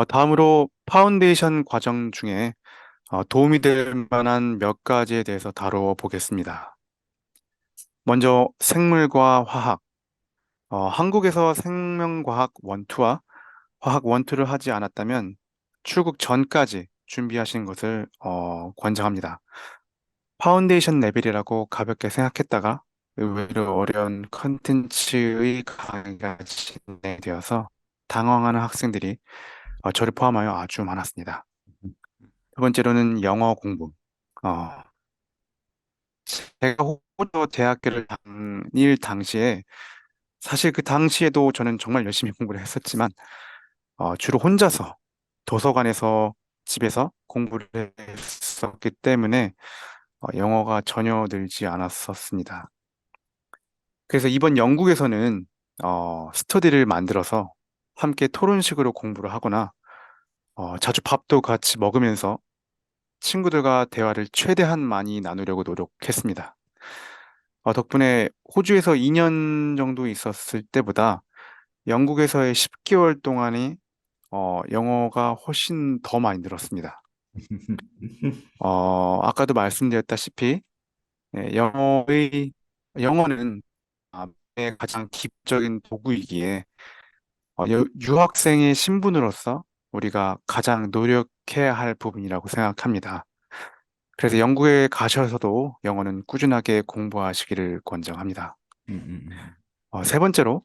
다음으로 파운데이션 과정 중에 도움이 될 만한 몇 가지에 대해서 다뤄 보겠습니다. 먼저 생물과 화학. 한국에서 생명과학 원투와 화학 원투를 하지 않았다면 출국 전까지 준비하시는 것을 권장합니다. 파운데이션 레벨이라고 가볍게 생각했다가 의외로 어려운 컨텐츠의 강의가 진행되어서 당황하는 학생들이 저를 포함하여 아주 많았습니다. 두 번째로는 영어 공부. 어, 제가 호주 대학교를 다닐 당시에 사실 그 당시에도 저는 정말 열심히 공부를 했었지만 주로 혼자서 도서관에서 집에서 공부를 했었기 때문에 영어가 전혀 늘지 않았었습니다. 그래서 이번 영국에서는 스터디를 만들어서 함께 토론식으로 공부를 하거나 자주 밥도 같이 먹으면서 친구들과 대화를 최대한 많이 나누려고 노력했습니다. 덕분에 호주에서 2년 정도 있었을 때보다 영국에서의 10개월 동안이 영어가 훨씬 더 많이 늘었습니다. 아까도 말씀드렸다시피 영어는 가장 기본적인 도구이기에 유학생의 신분으로서 우리가 가장 노력해야 할 부분이라고 생각합니다. 그래서 영국에 가셔서도 영어는 꾸준하게 공부하시기를 권장합니다. 세 번째로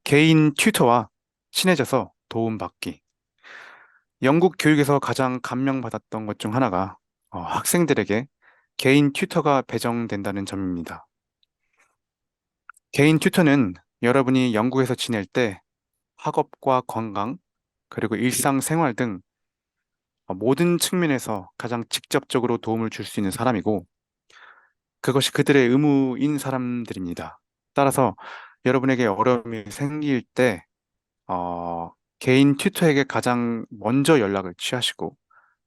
개인 튜터와 친해져서 도움받기. 영국 교육에서 가장 감명받았던 것 중 하나가 학생들에게 개인 튜터가 배정된다는 점입니다. 개인 튜터는 여러분이 영국에서 지낼 때 학업과 건강, 그리고 일상생활 등 모든 측면에서 가장 직접적으로 도움을 줄 수 있는 사람이고, 그것이 그들의 의무인 사람들입니다. 따라서 여러분에게 어려움이 생길 때, 개인 튜터에게 가장 먼저 연락을 취하시고,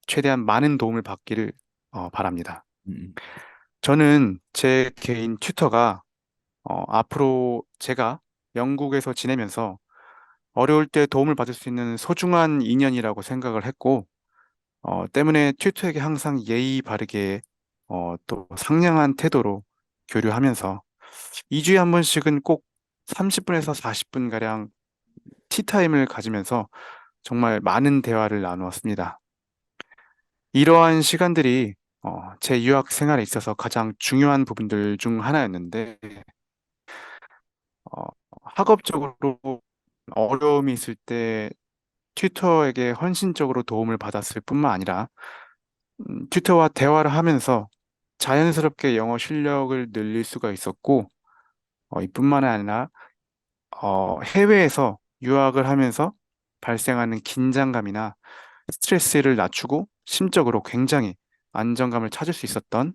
최대한 많은 도움을 받기를 바랍니다. 음, 저는 제 개인 튜터가 앞으로 제가 영국에서 지내면서 어려울 때 도움을 받을 수 있는 소중한 인연이라고 생각을 했고, 때문에 튜터에게 항상 예의 바르게 또 상냥한 태도로 교류하면서 2주에 한 번씩은 꼭 30분에서 40분가량 티타임을 가지면서 정말 많은 대화를 나누었습니다. 이러한 시간들이 제 유학 생활에 있어서 가장 중요한 부분들 중 하나였는데, 어, 학업적으로 어려움이 있을 때 튜터에게 헌신적으로 도움을 받았을 뿐만 아니라, 튜터와 대화를 하면서 자연스럽게 영어 실력을 늘릴 수가 있었고, 이뿐만 아니라 해외에서 유학을 하면서 발생하는 긴장감이나 스트레스를 낮추고 심적으로 굉장히 안정감을 찾을 수 있었던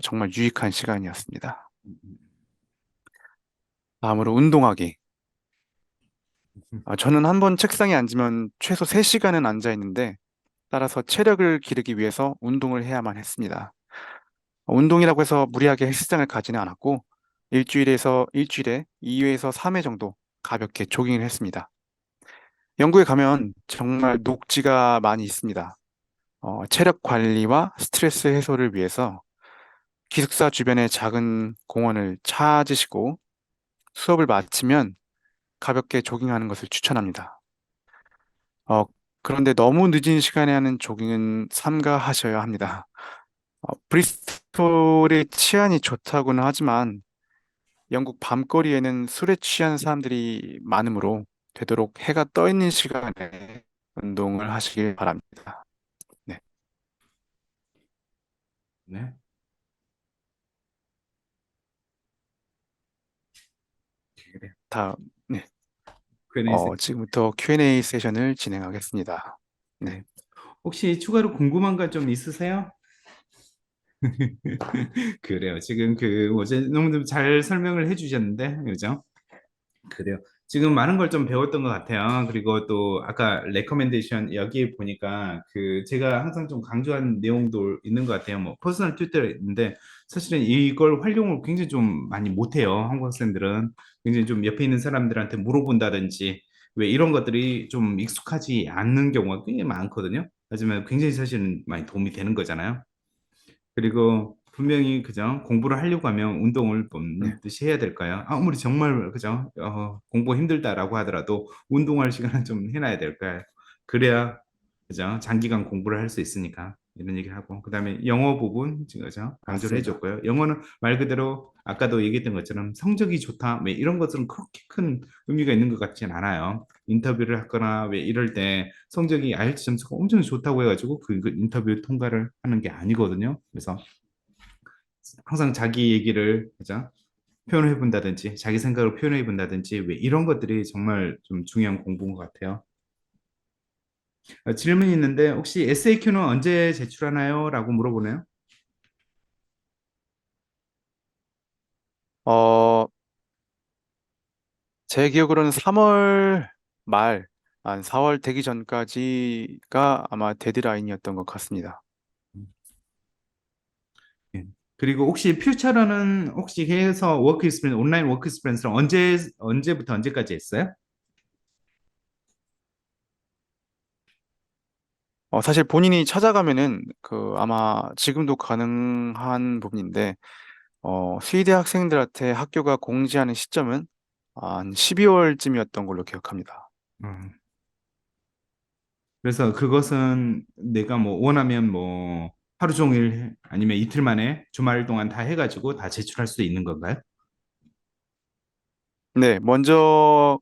정말 유익한 시간이었습니다. 음, 다음으로 운동하기. 저는 한 번 책상에 앉으면 최소 3시간은 앉아 있는데 따라서 체력을 기르기 위해서 운동을 해야만 했습니다. 운동이라고 해서 무리하게 헬스장을 가지는 않았고 일주일에 2회에서 3회 정도 가볍게 조깅을 했습니다. 영국에 가면 정말 녹지가 많이 있습니다. 체력 관리와 스트레스 해소를 위해서 기숙사 주변에 작은 공원을 찾으시고 수업을 마치면 가볍게 조깅하는 것을 추천합니다. 어, 그런데 너무 늦은 시간에 하는 조깅은 삼가하셔야 합니다. 브리스톨의 치안이 좋다고는 하지만 영국 밤거리에는 술에 취한 사람들이 많으므로 되도록 해가 떠 있는 시간에 운동을 하시길 바랍니다. 네, 네. 다, 네. Q&A 지금부터 Q&A 세션을 진행하겠습니다. 네. 네. 혹시 추가로 궁금한 거 좀 있으세요? 그래요. 지금 그 어제 너무 잘 설명을 해주셨는데, 그죠? 그래요. 지금 많은 걸 좀 배웠던 것 같아요. 그리고 또 아까 레커멘데이션 여기 보니까 그 제가 항상 좀 강조한 내용도 있는 것 같아요. 뭐 퍼스널 튜터인데 사실은 이걸 활용을 굉장히 좀 많이 못해요. 한국 학생들은 굉장히 좀 옆에 있는 사람들한테 물어본다든지 왜 이런 것들이 좀 익숙하지 않는 경우가 꽤 많거든요. 하지만 굉장히 사실은 많이 도움이 되는 거잖아요. 그리고 분명히 그죠 공부를 하려고 하면 운동을 네. 반드시 해야 될까요? 아무리 정말 그죠 공부 힘들다라고 하더라도 운동할 시간은 좀 해놔야 될까요? 그래야 그죠 장기간 공부를 할 수 있으니까 이런 얘기를 하고 그다음에 영어 부분 지금 그죠 강조를 맞습니다. 해줬고요. 영어는 말 그대로 아까도 얘기했던 것처럼 성적이 좋다 왜 이런 것들은 그렇게 큰 의미가 있는 것 같진 않아요. 인터뷰를 하거나 왜 이럴 때 성적이 IELTS 점수가 엄청 좋다고 해가지고 그 인터뷰 통과를 하는 게 아니거든요. 그래서 항상 자기 얘기를 그죠? 표현해 본다든지 자기 생각을 표현해 본다든지 왜 이런 것들이 정말 좀 중요한 공부인 것 같아요. 질문이 있는데 혹시 SAQ는 언제 제출하나요? 라고 물어보네요. 어, 제 기억으로는 3월 말, 한 4월 되기 전까지가 아마 데드라인이었던 것 같습니다. 예. 그리고 혹시 퓨처러는 혹시 해서 워크 익스피리언스 온라인 워크 익스피리언스를 언제부터 언제까지 했어요? 사실 본인이 찾아가면은 그 아마 지금도 가능한 부분인데, 수의대 학생들한테 학교가 공지하는 시점은 한 12월쯤이었던 걸로 기억합니다. 음. 그래서 그것은 내가 뭐 원하면 뭐 하루 종일 아니면 이틀 만에 주말 동안 다 해가지고 다 제출할 수 있는 건가요? 네, 먼저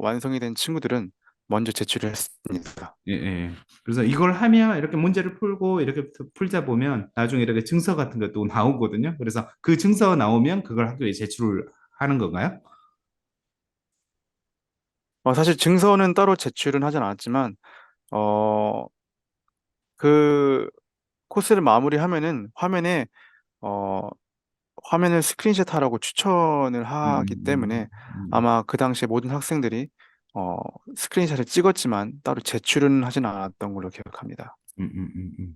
완성이 된 친구들은 먼저 제출을 했습니다. 예, 예. 그래서 이걸 하면 이렇게 문제를 풀고 이렇게 풀다 보면 나중에 이렇게 증서 같은 것도 나오거든요. 그래서 그 증서 나오면 그걸 학교에 제출을 하는 건가요? 사실 증서는 따로 제출은 하진 않았지만, 어, 그 코스를 마무리하면은 어, 화면을 스크린샷 하라고 추천을 하기 때문에 음, 아마 그 당시에 모든 학생들이 어, 스크린샷을 찍었지만 따로 제출은 하진 않았던 걸로 기억합니다. 음, 음, 음, 음.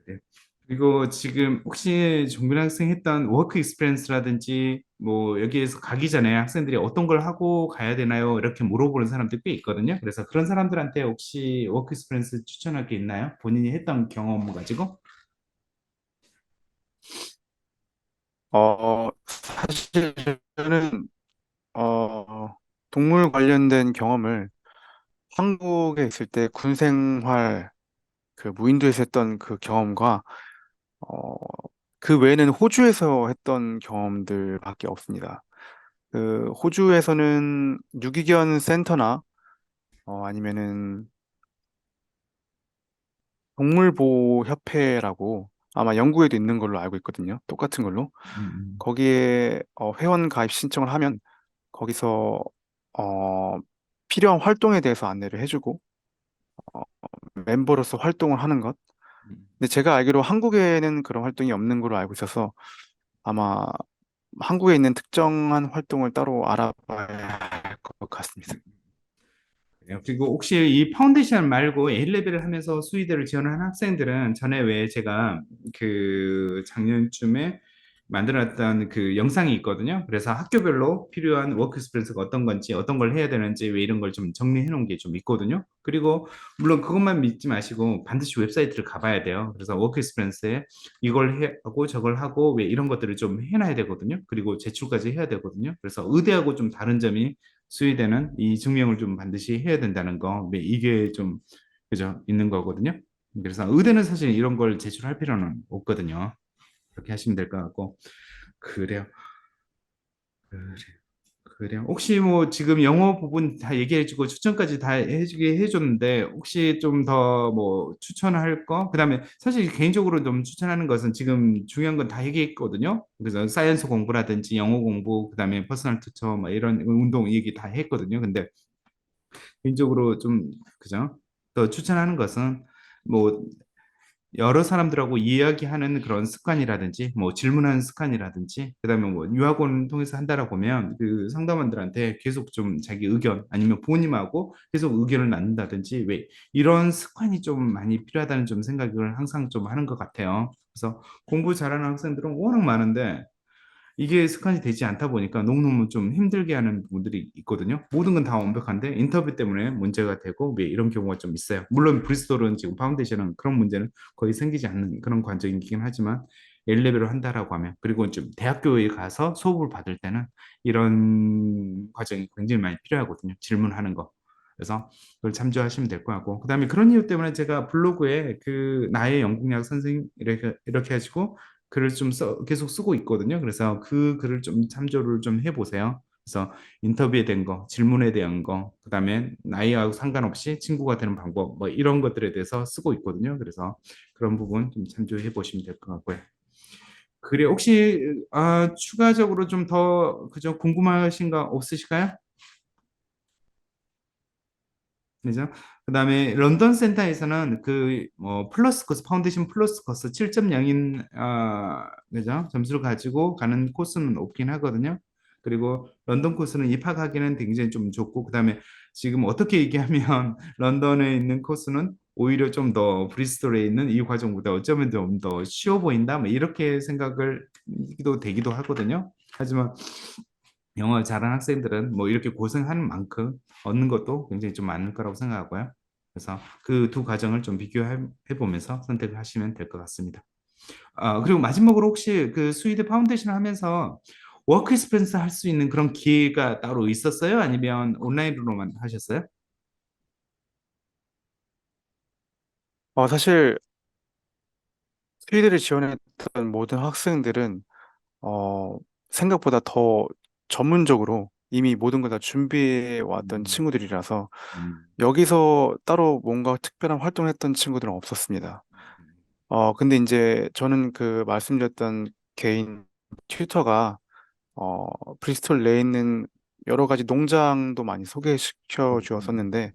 그래요. 그리고 지금 혹시 종균 학생 했던 워크 익스피리언스라든지 뭐 여기에서 가기 전에 학생들이 어떤 걸 하고 가야 되나요? 이렇게 물어보는 사람들 꽤 있거든요. 그래서 그런 사람들한테 혹시 워크 익스피리언스 추천할 게 있나요? 본인이 했던 경험 가지고? 사실 저는 동물 관련된 경험을 한국에 있을 때 군 생활 그 무인도에서 했던 그 경험과 어, 그 외에는 호주에서 했던 경험들밖에 없습니다. 그 호주에서는 유기견 센터나 아니면은 동물보호협회라고 아마 영국에도 있는 걸로 알고 있거든요. 똑같은 걸로. 음, 거기에 회원 가입 신청을 하면 거기서 어, 필요한 활동에 대해서 안내를 해주고 어, 멤버로서 활동을 하는 것. 음. 근데 제가 알기로 한국에는 그런 활동이 없는 걸로 알고 있어서 아마 한국에 있는 특정한 활동을 따로 알아봐야 할 것 같습니다. 그래요. 그리고 혹시 이 파운데이션 말고 A레벨을 하면서 수의대를 지원한 학생들은 전에 왜 제가 그 작년쯤에 만들었던 그 영상이 있거든요. 그래서 학교별로 필요한 워크 스페이스가 어떤 건지 어떤 걸 해야 되는지 왜 이런 걸 좀 정리해 놓은 게 좀 있거든요. 그리고 물론 그것만 믿지 마시고 반드시 웹사이트를 가봐야 돼요. 그래서 워크 스페이스에 이걸 하고 저걸 하고 왜 이런 것들을 좀 해놔야 되거든요. 그리고 제출까지 해야 되거든요. 그래서 의대하고 좀 다른 점이 수의대는 이 증명을 좀 반드시 해야 된다는 거, 네, 이게 좀, 그죠, 있는 거거든요. 그래서 의대는 사실 이런 걸 제출할 필요는 없거든요. 그렇게 하시면 될 것 같고. 그래요. 그래요. 그래요. 혹시 뭐 지금 영어 부분 다 얘기해주고 추천까지 다 해주게 해줬는데 혹시 좀 더 뭐 추천할 거? 그다음에 사실 개인적으로 좀 추천하는 것은 지금 중요한 건 다 얘기했거든요. 그래서 사이언스 공부라든지 영어 공부, 그다음에 퍼스널 투터 뭐 이런 운동 얘기 다 했거든요. 근데 개인적으로 좀 그죠? 더 추천하는 것은 뭐 여러 사람들하고 이야기하는 그런 습관이라든지 뭐 질문하는 습관이라든지 그다음에 뭐 유학원 통해서 한다라고 하면 그 상담원들한테 계속 좀 자기 의견 아니면 부모님하고 계속 의견을 나눈다든지 왜 이런 습관이 좀 많이 필요하다는 좀 생각을 항상 좀 하는 것 같아요. 그래서 공부 잘하는 학생들은 워낙 많은데 이게 습관이 되지 않다 보니까 너무너무 좀 힘들게 하는 부분들이 있거든요. 모든 건 다 완벽한데 인터뷰 때문에 문제가 되고 왜 이런 경우가 좀 있어요. 물론 브리스톨은 지금 파운데이션은 그런 문제는 거의 생기지 않는 그런 관점이긴 하지만 A레벨을 한다라고 하면 그리고 좀 대학교에 가서 수업을 받을 때는 이런 과정이 굉장히 많이 필요하거든요. 질문하는 거. 그래서 그걸 참조하시면 될 것 같고 그다음에 그런 이유 때문에 제가 블로그에 그 나의 영국약 선생님 이렇게 하시고 글을 좀 계속 쓰고 있거든요. 그래서 그 글을 좀 참조를 좀 해보세요. 그래서 인터뷰에 대한 거, 질문에 대한 거, 그다음에 나이하고 상관없이 친구가 되는 방법, 뭐 이런 것들에 대해서 쓰고 있거든요. 그래서 그런 부분 좀 참조해 보시면 될 것 같고요. 그래, 혹시 추가적으로 좀 더 그죠 궁금하신 거 없으실까요? 그죠? 그다음에 런던 센터에서는 그뭐 플러스 코스 파운데이션 플러스 코스 7.0인 그죠? 점수를 가지고 가는 코스는 없긴 하거든요. 그리고 런던 코스는 입학하기는 굉장히 좀 좋고 그다음에 지금 어떻게 얘기하면 런던에 있는 코스는 오히려 좀 더 브리스톨에 있는 이 과정보다 어쩌면 좀 더 쉬워 보인다. 뭐 이렇게 생각을 되기도 하거든요. 하지만 영어 잘하는 학생들은 뭐 이렇게 고생하는 만큼 얻는 것도 굉장히 좀 많을 거라고 생각하고요. 그래서 그 두 과정을 좀 비교해 보면서 선택을 하시면 될 것 같습니다. 그리고 마지막으로 혹시 그 스위드 파운데이션 하면서 워크 익스펜스 할 수 있는 그런 기회가 따로 있었어요? 아니면 온라인으로만 하셨어요? 사실 스위드를 지원했던 모든 학생들은 어, 생각보다 더 전문적으로 이미 모든 걸 다 준비해 왔던 음, 친구들이라서 음, 여기서 따로 뭔가 특별한 활동을 했던 친구들은 없었습니다. 근데 이제 저는 그 말씀드렸던 개인 튜터가 브리스톨 내에 있는 여러 가지 농장도 많이 소개시켜 음, 주었었는데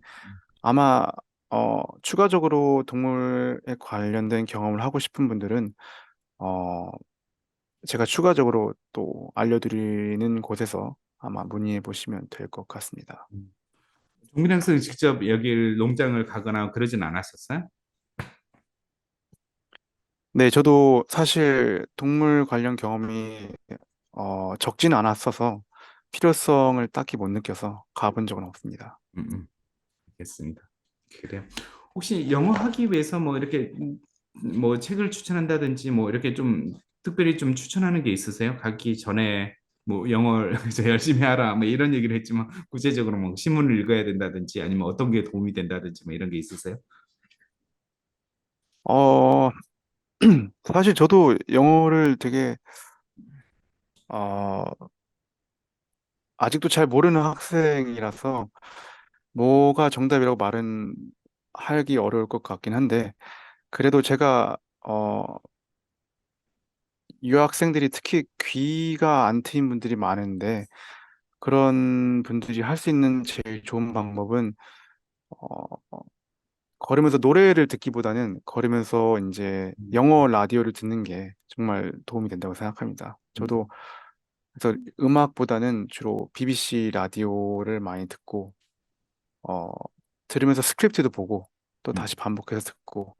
아마 추가적으로 동물에 관련된 경험을 하고 싶은 분들은 어, 제가 추가적으로 또 알려드리는 곳에서 아마 문의해 보시면 될 것 같습니다. 음. 종민 학생 직접 여기 농장을 가거나 그러진 않았었어요? 네, 저도 사실 동물 관련 경험이 적지는 않았어서 필요성을 딱히 못 느껴서 가본 적은 없습니다. 알겠습니다. 그래요. 혹시 영어 하기 위해서 뭐 이렇게 뭐 책을 추천한다든지 뭐 이렇게 좀 특별히 좀 추천하는 게 있으세요? 가기 전에 뭐 영어를 이제 열심히 하라 뭐 이런 얘기를 했지만 구체적으로 뭐 신문을 읽어야 된다든지 아니면 어떤 게 도움이 된다든지 뭐 이런 게 있으세요? 어, 사실 저도 영어를 되게 어, 아직도 잘 모르는 학생이라서 뭐가 정답이라고 말은 하기 어려울 것 같긴 한데 그래도 제가 유학생들이 특히 귀가 안 트인 분들이 많은데 그런 분들이 할 수 있는 제일 좋은 방법은 어, 걸으면서 노래를 듣기보다는 걸으면서 이제 음, 영어 라디오를 듣는 게 정말 도움이 된다고 생각합니다. 저도 음, 그래서 음악보다는 주로 BBC 라디오를 많이 듣고 어, 들으면서 스크립트도 보고 또 음, 다시 반복해서 듣고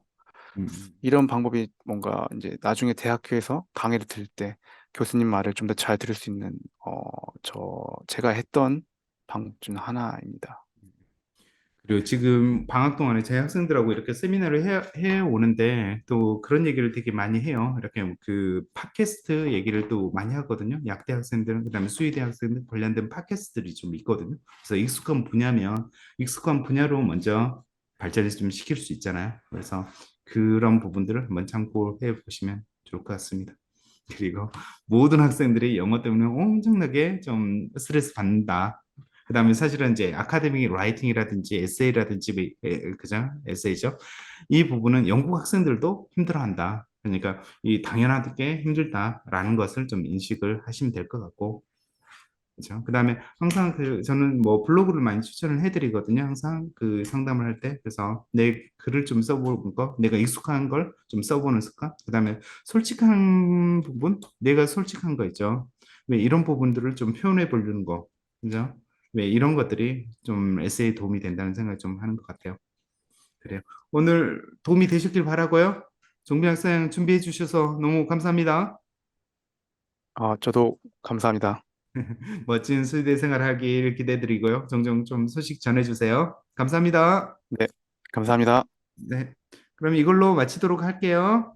음, 이런 방법이 뭔가 이제 나중에 대학교에서 강의를 들을 때 교수님 말을 좀 더 잘 들을 수 있는 제가 했던 방법 중 하나입니다. 그리고 지금 방학 동안에 제 학생들하고 이렇게 세미나를 해 오는데 또 그런 얘기를 되게 많이 해요. 이렇게 그 팟캐스트 얘기를 또 많이 하거든요. 약대 학생들은 그다음에 수의대 학생들 관련된 팟캐스트들이 좀 있거든요. 그래서 익숙한 분야면 익숙한 분야로 먼저 발전을 좀 시킬 수 있잖아요. 그래서 그런 부분들을 한번 참고해 보시면 좋을 것 같습니다. 그리고 모든 학생들이 영어 때문에 엄청나게 좀 스트레스 받는다. 그다음에 사실은 이제 아카데믹 라이팅이라든지 에세이라든지 그죠? 에세이죠. 이 부분은 영국 학생들도 힘들어한다. 그러니까 이 당연하게 힘들다라는 것을 좀 인식을 하시면 될 것 같고 그렇죠. 그다음에 항상 저는 뭐 블로그를 많이 추천을 해드리거든요. 항상 그 상담을 할 때. 그래서 내 글을 좀 써보는 거, 내가 익숙한 걸 좀 써보는 습관. 그다음에 솔직한 부분, 내가 솔직한 거 있죠. 왜 이런 부분들을 좀 표현해 보려는 거, 그죠? 왜 이런 것들이 좀 에세이에 도움이 된다는 생각을 좀 하는 것 같아요. 그래요. 오늘 도움이 되셨길 바라고요. 종비 학생 준비해 주셔서 너무 감사합니다. 저도 감사합니다. 멋진 수의대 생활하길 기대드리고요. 종종 좀 소식 전해주세요. 감사합니다. 네, 감사합니다. 네. 그럼 이걸로 마치도록 할게요.